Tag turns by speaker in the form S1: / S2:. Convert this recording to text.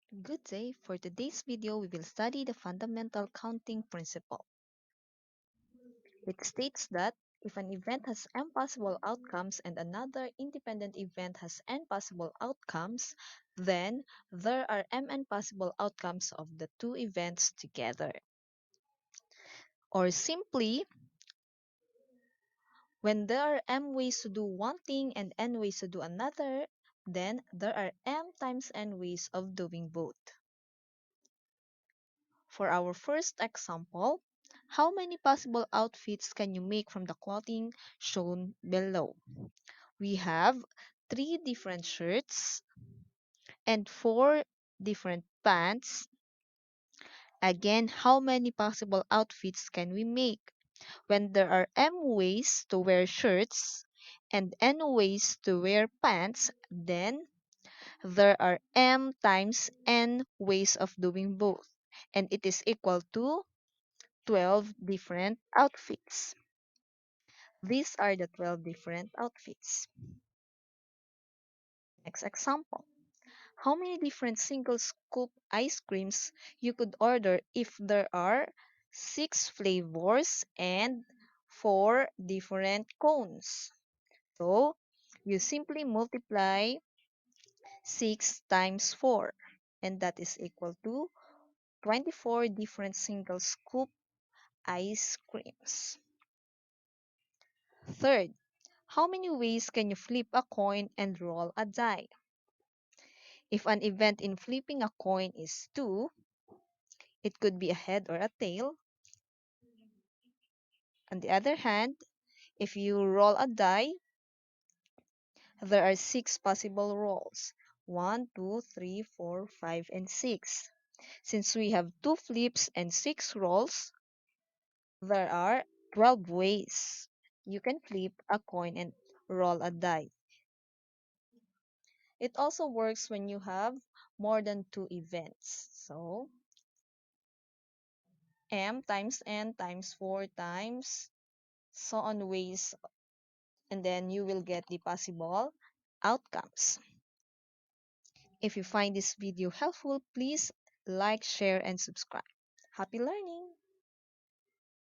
S1: Good day. For today's video, we will study the fundamental counting principle. It states that if an event has m possible outcomes and another independent event has n possible outcomes, then there are mn possible outcomes of the two events together. Or simply, when there are m ways to do one thing and n ways to do another, then there are m times n ways of doing both. For our first example, how many possible outfits can you make from the clothing shown below? We have 3 different shirts and 4 different pants. Again, how many possible outfits can we make? When there are m ways to wear shirts and n ways to wear pants, then there are m times n ways of doing both, and it is equal to 12 different outfits. These are the 12 different outfits. Next example. How many different single scoop ice creams you could order if there are 6 flavors and 4 different cones? So, you simply multiply 6 times 4, and that is equal to 24 different single scoop ice creams. Third, how many ways can you flip a coin and roll a die? If an event in flipping a coin is 2, it could be a head or a tail. On the other hand, if you roll a die, there are 6 possible rolls. 1, 2, 3, 4, 5, and 6. Since we have 2 flips and 6 rolls, there are 12 ways you can flip a coin and roll a die. It also works when you have more than 2 events. So, m times n times 4 times so on ways, and then you will get the possible outcomes. If you find this video helpful, please like, share, and subscribe. Happy learning!